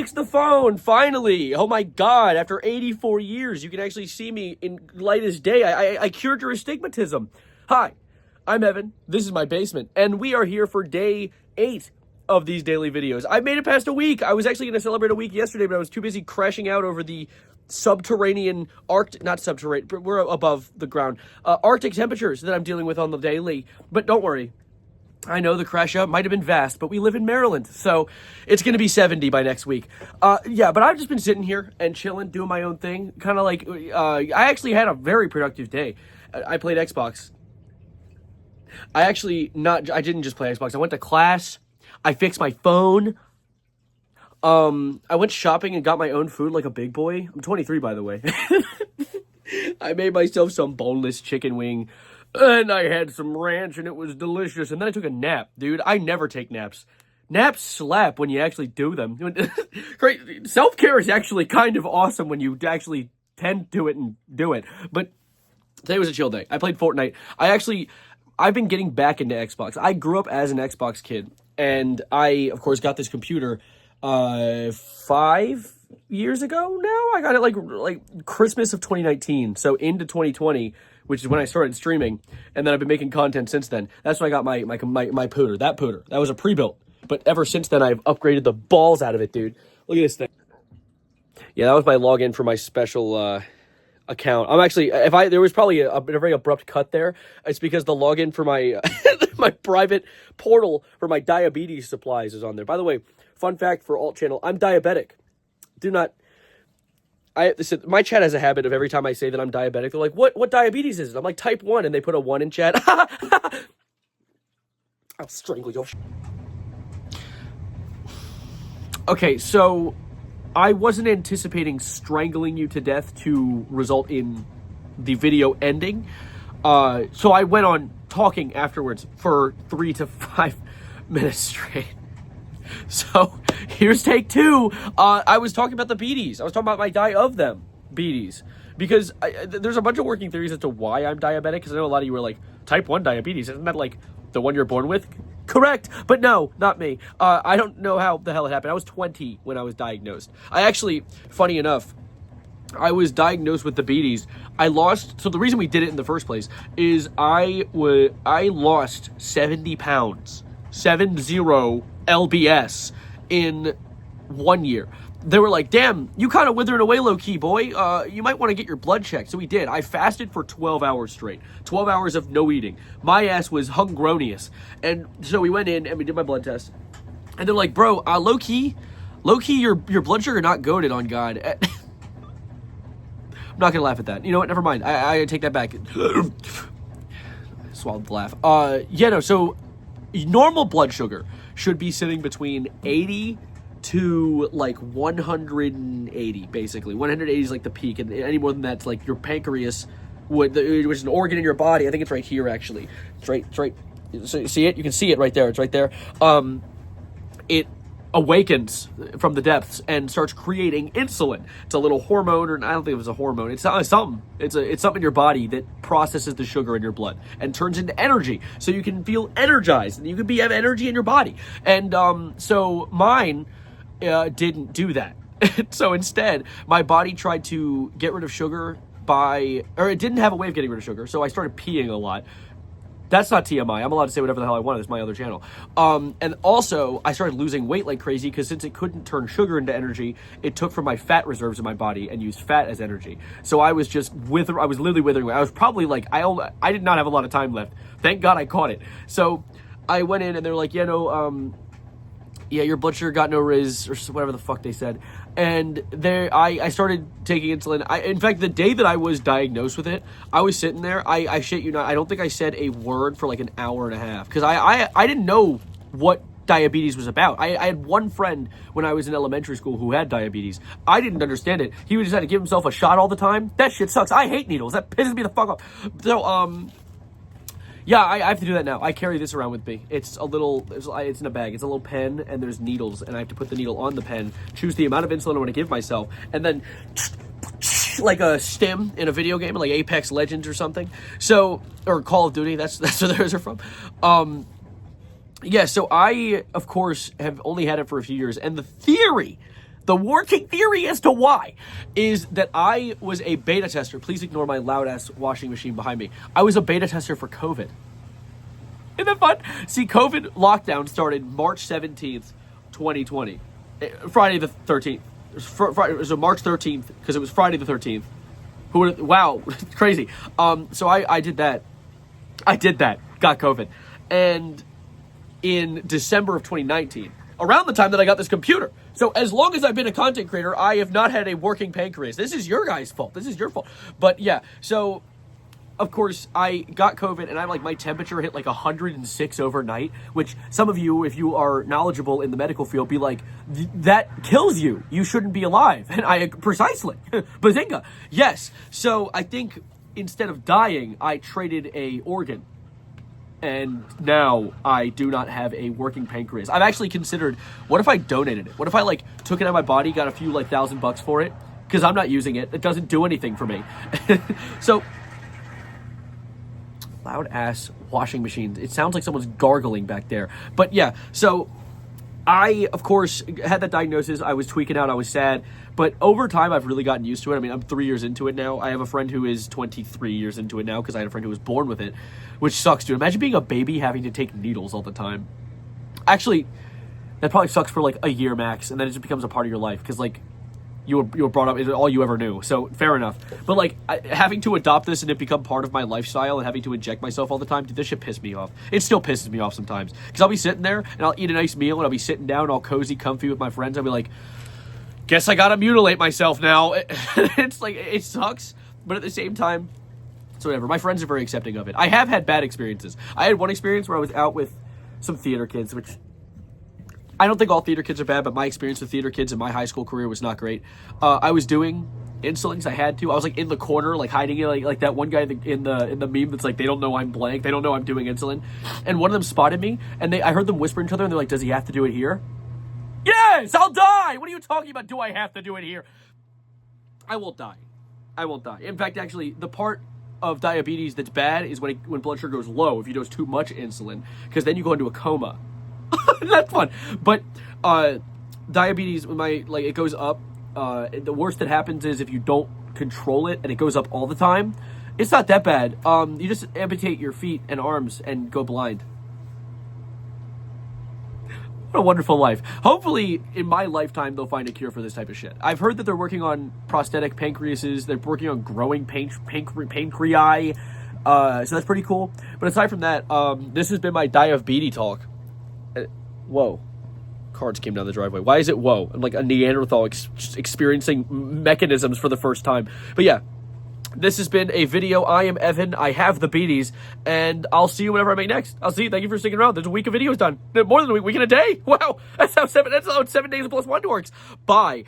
fixed the phone, finally. Oh my God, after 84 years, you can actually see me in light as day. I cured your astigmatism. Hi, I'm Evan. This is my basement, and we are here for day 8 of these daily videos. I made it past a week. I was actually going to celebrate a week yesterday, but I was too busy crashing out over the subterranean, not subterranean, but we're above the ground, Arctic temperatures that I'm dealing with on the daily. But don't worry. I know the crash out might have been vast, but we live in Maryland, so it's going to be 70 by next week. Yeah, but I've just been sitting here and chilling, doing my own thing. Kind of like, I actually had a very productive day. I played Xbox. I didn't just play Xbox. I went to class. I fixed my phone. I went shopping and got my own food like a big boy. I'm 23, by the way. I made myself some boneless chicken wing. And I had some ranch, and it was delicious. And then I took a nap, dude. I never take naps. Naps slap when you actually do them. Self-care is actually kind of awesome when you actually tend to it and do it. But today was a chill day. I played Fortnite. I've been getting back into Xbox. I grew up as an Xbox kid. And I, of course, got this computer 5 years ago now. I got it like Christmas of 2019. So into 2020. Which is when I started streaming, and then I've been making content since then. That's when I got my pooter. That was a pre-built. But ever since then, I've upgraded the balls out of it, dude. Look at this thing. Yeah, that was my login for my special account. There was probably a very abrupt cut there. It's because the login for my my private portal for my diabetes supplies is on there. By the way, fun fact for Alt Channel, I'm diabetic. My chat has a habit of every time I say that I'm diabetic, they're like, what diabetes is it? I'm like, type 1, and they put a 1 in chat. I'll strangle you. Okay, so I wasn't anticipating strangling you to death to result in the video ending. So I went on talking afterwards for 3 to 5 minutes straight. So, here's take 2. I was talking about the beaties. I was talking about my die of them beaties. Because there's a bunch of working theories as to why I'm diabetic. Because I know a lot of you were like, type 1 diabetes. Isn't that like the one you're born with? Correct. But no, not me. I don't know how the hell it happened. I was 20 when I was diagnosed. Funny enough, I was diagnosed with the beaties. So the reason we did it in the first place is I lost 70 pounds. 70 LBS in 1 year. They were like, damn, you kind of withering away low-key, boy. You might want to get your blood checked. So we did. I fasted for 12 hours straight. 12 hours of no eating. My ass was hungronious. And so we went in and we did my blood test. And they're like, bro, low-key, your blood sugar not goated on God. I'm not going to laugh at that. You know what? Never mind. I take that back. Swallowed the laugh. So normal blood sugar should be sitting between 80 to like 180, basically. 180 is like the peak, and any more than that's like your pancreas, which is an organ in your body. I think it's right here, actually. It's right. So you see it? You can see it right there. It's right there. It awakens from the depths and starts creating insulin. It's a little hormone, or I don't think it was a hormone. It's something. It's something in your body that processes the sugar in your blood and turns into energy, so you can feel energized and you can have energy in your body. And so mine didn't do that. So instead, my body tried to get rid of sugar it didn't have a way of getting rid of sugar. So I started peeing a lot. That's not TMI. I'm allowed to say whatever the hell I want. It's my other channel. And also, I started losing weight like crazy because since it couldn't turn sugar into energy, it took from my fat reserves in my body and used fat as energy. So I was I was literally withering away. I was probably like, I did not have a lot of time left. Thank God I caught it. So I went in and they were like, your blood sugar got no rizz, or whatever the fuck they said. And I started taking insulin. In fact, the day that I was diagnosed with it, I was sitting there. I shit you not, I don't think I said a word for like an hour and a half. Because I didn't know what diabetes was about. I had one friend when I was in elementary school who had diabetes. I didn't understand it. He just had to give himself a shot all the time. That shit sucks. I hate needles. That pisses me the fuck off. So, yeah, I have to do that now. I carry this around with me. It's in a bag. It's a little pen, and there's needles, and I have to put the needle on the pen, choose the amount of insulin I want to give myself, and then like a stim in a video game, like Apex Legends or something. So, or Call of Duty. That's where those are from. Yeah, so I, of course, have only had it for a few years, and the The working theory as to why is that I was a beta tester. Please ignore my loud-ass washing machine behind me. I was a beta tester for COVID. Isn't that fun? See, COVID lockdown started March 17th, 2020. Friday the 13th. It was March 13th, because it was Friday the 13th. Wow, crazy. So I did that. Got COVID. And in December of 2019, around the time that I got this computer. So as long as I've been a content creator, I have not had a working pancreas. This is your guys' fault. This is your fault. But yeah, so of course I got COVID, and my temperature hit like 106 overnight, which some of you, if you are knowledgeable in the medical field, be like, that kills you. You shouldn't be alive. And precisely, bazinga. Yes. So I think instead of dying, I traded a organ. And now I do not have a working pancreas. I've actually considered, what if I donated it? What if I took it out of my body, got a few $1,000 for it? Because I'm not using it. It doesn't do anything for me. So, loud ass washing machines. It sounds like someone's gargling back there. But yeah, so I, of course, had that diagnosis. I was tweaking out. I was sad. But over time, I've really gotten used to it. I mean, I'm 3 years into it now. I have a friend who is 23 years into it now, because I had a friend who was born with it, which sucks, dude. Imagine being a baby having to take needles all the time. Actually, that probably sucks for a year max, and then it just becomes a part of your life, because you were brought up, it's all you ever knew. So fair enough. But having to adopt this and it become part of my lifestyle and having to inject myself all the time, dude, this shit pissed me off. It still pisses me off sometimes, because I'll be sitting there and I'll eat a nice meal and I'll be sitting down all cozy, comfy with my friends. I'll be like, guess I gotta mutilate myself now. It's it sucks, but at the same time, it's whatever. My friends are very accepting of it. I have had bad experiences. I had one experience where I was out with some theater kids, which I don't think all theater kids are bad, but my experience with theater kids in my high school career was not great. I was doing insulin because I had to. I was in the corner, hiding it, like that one guy in the meme that's they don't know I'm blank. They don't know I'm doing insulin. And one of them spotted me, and I heard them whisper to each other, and they're like, does he have to do it here? Yes, I'll die! What are you talking about? Do I have to do it here? I won't die. I won't die. In fact, actually, the part of diabetes that's bad is when blood sugar goes low, if you dose too much insulin, because then you go into a coma. That's fun. But diabetes, it goes up. The worst that happens is if you don't control it and it goes up all the time. It's not that bad. You just amputate your feet and arms and go blind. What a wonderful life. Hopefully, in my lifetime, they'll find a cure for this type of shit. I've heard that they're working on prosthetic pancreases. They're working on growing pancreas. So that's pretty cool. But aside from that, this has been my diabetes talk. Whoa. Cards came down the driveway. Why is it whoa? I'm like a Neanderthal experiencing mechanisms for the first time. But yeah, this has been a video. I am Evan. I have the beaties, and I'll see you whenever I make next. I'll see you. Thank you for sticking around. There's a week of videos done. More than a week and a day. Wow. That's how 7 days plus 1 works. Bye.